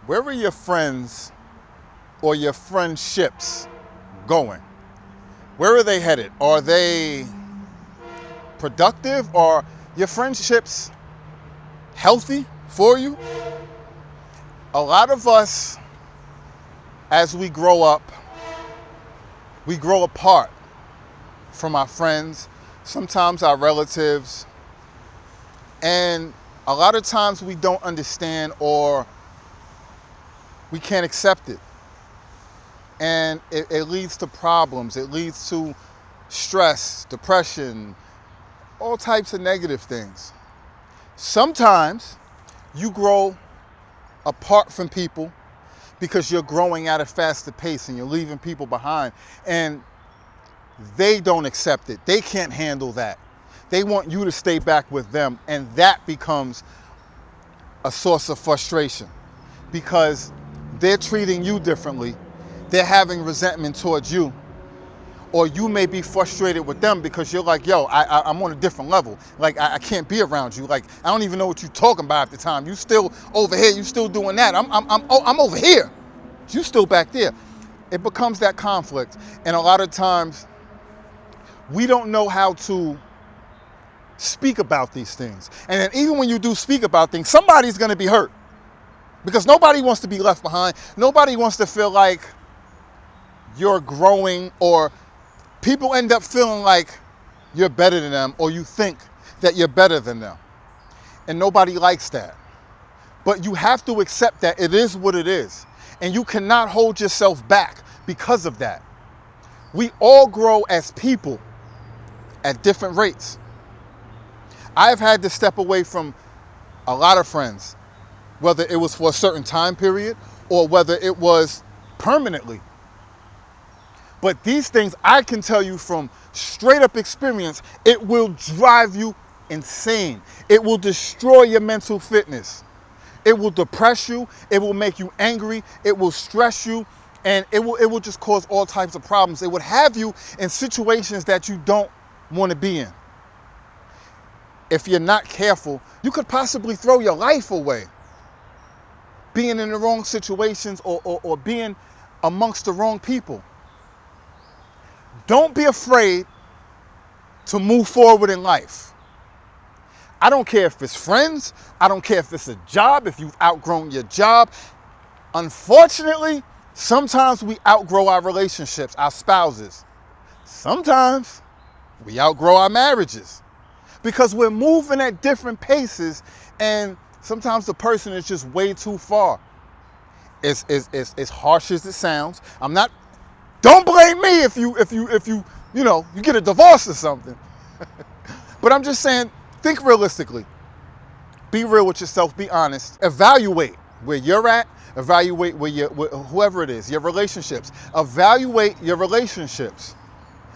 Where are your friends or your friendships going? Where are they headed? Are they productive? Are your friendships healthy for you? A lot of us, as we grow up, we grow apart from our friends, sometimes our relatives, and a lot of times we don't understand or we can't accept it. And it leads to problems. It leads to stress, depression, all types of negative things. Sometimes you grow apart from people because you're growing at a faster pace and you're leaving people behind, and they don't accept it. They can't handle that. They want you to stay back with them, and that becomes a source of frustration because they're treating you differently. They're having resentment towards you, or you may be frustrated with them because you're like, yo, I'm on a different level. Like, I can't be around you. Like, I don't even know what you're talking about at the time. You still over here. You still doing that. I'm over here. You still back there. It becomes that conflict. And a lot of times we don't know how to speak about these things. And then even when you do speak about things, somebody's going to be hurt because nobody wants to be left behind. Nobody wants to feel like you're growing, or people end up feeling like you're better than them, or you think that you're better than them. And nobody likes that. But you have to accept that it is what it is. And you cannot hold yourself back because of that. We all grow as people at different rates. I've had to step away from a lot of friends, whether it was for a certain time period or whether it was permanently. But these things, I can tell you from straight up experience, it will drive you insane. It will destroy your mental fitness. It will depress you. It will make you angry. It will stress you. And it will just cause all types of problems. It would have you in situations that you don't want to be in. If you're not careful, you could possibly throw your life away being in the wrong situations or being amongst the wrong people. Don't be afraid to move forward in life. I don't care if it's friends. I don't care if it's a job, if you've outgrown your job. Unfortunately, sometimes we outgrow our relationships, our spouses. Sometimes we outgrow our marriages because we're moving at different paces, and sometimes the person is just way too far. As harsh as it sounds, don't blame me if you get a divorce or something. But I'm just saying, think realistically. Be real with yourself. Be honest. Evaluate where you're at. Evaluate whoever it is, your relationships. Evaluate your relationships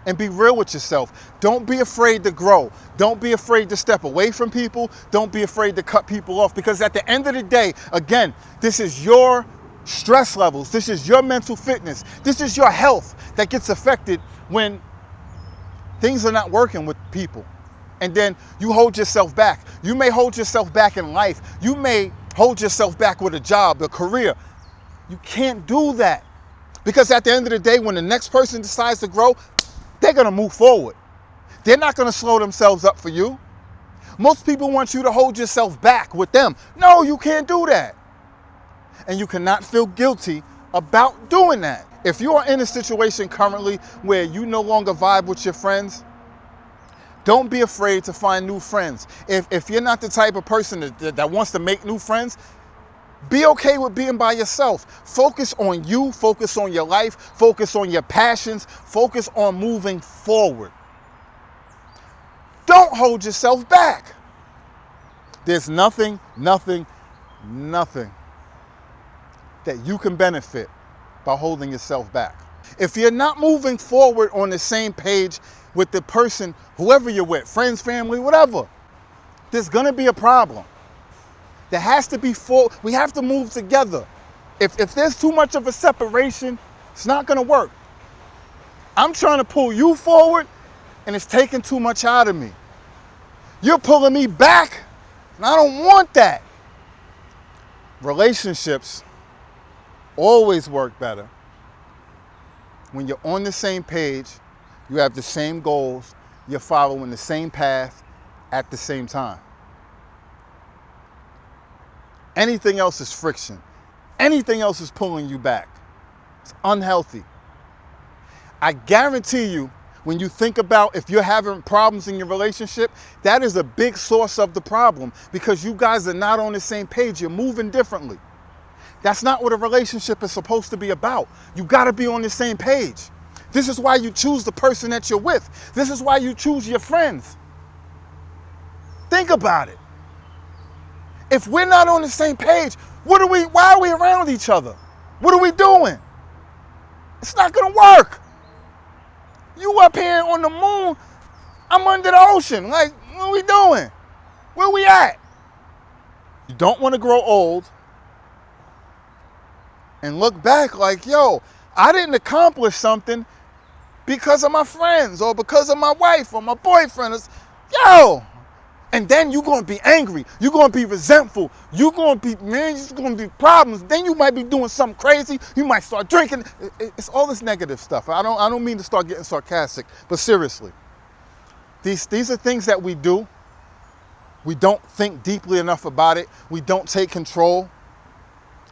and be real with yourself. Don't be afraid to grow. Don't be afraid to step away from people. Don't be afraid to cut people off, because at the end of the day, again, this is your stress levels. This is your mental fitness. This is your health that gets affected when things are not working with people. And then you hold yourself back. You may hold yourself back in life. You may hold yourself back with a job, a career. You can't do that, because at the end of the day, when the next person decides to grow, they're going to move forward. They're not going to slow themselves up for you. Most people want you to hold yourself back with them. No, you can't do that. And you cannot feel guilty about doing that. If you are in a situation currently where you no longer vibe with your friends, don't be afraid to find new friends. If you're not the type of person that wants to make new friends, be okay with being by yourself. Focus on you, focus on your life, focus on your passions, focus on moving forward. Don't hold yourself back. There's nothing that you can benefit by holding yourself back. If you're not moving forward on the same page with the person, whoever you're with, friends, family, whatever, there's going to be a problem. There has to be we have to move together. If there's too much of a separation, it's not going to work. I'm trying to pull you forward, and it's taking too much out of me. You're pulling me back, and I don't want that. Relationships always work better when you're on the same page, you have the same goals, you're following the same path at the same time. Anything else is friction. Anything else is pulling you back. It's unhealthy. I guarantee you, when you think about if you're having problems in your relationship, that is a big source of the problem because you guys are not on the same page. You're moving differently. That's not what a relationship is supposed to be about. You got to be on the same page. This is why you choose the person that you're with. This is why you choose your friends. Think about it. If we're not on the same page, why are we around each other? What are we doing? It's not going to work. You up here on the moon, I'm under the ocean. Like, what are we doing? Where we at? You don't want to grow old and look back like, yo, I didn't accomplish something because of my friends or because of my wife or my boyfriend. Yo! And then you're going to be angry. You're going to be resentful. You're going to be, man, there's going to be problems. Then you might be doing something crazy. You might start drinking. It's all this negative stuff. I don't mean to start getting sarcastic, but seriously. These are things that we do. We don't think deeply enough about it. We don't take control.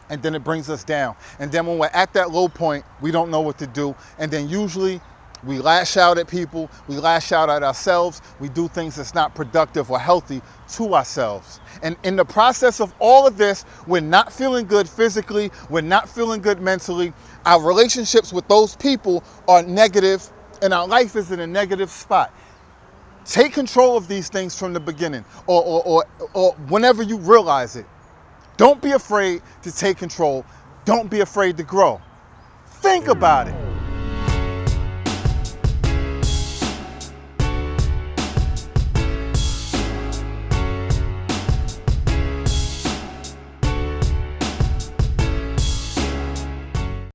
And then it brings us down. And then when we're at that low point, we don't know what to do. And then usually we lash out at people, we lash out at ourselves, we do things that's not productive or healthy to ourselves. And in the process of all of this, we're not feeling good physically, we're not feeling good mentally, our relationships with those people are negative, and our life is in a negative spot. Take control of these things from the beginning, or whenever you realize it. Don't be afraid to take control. Don't be afraid to grow. Think about it.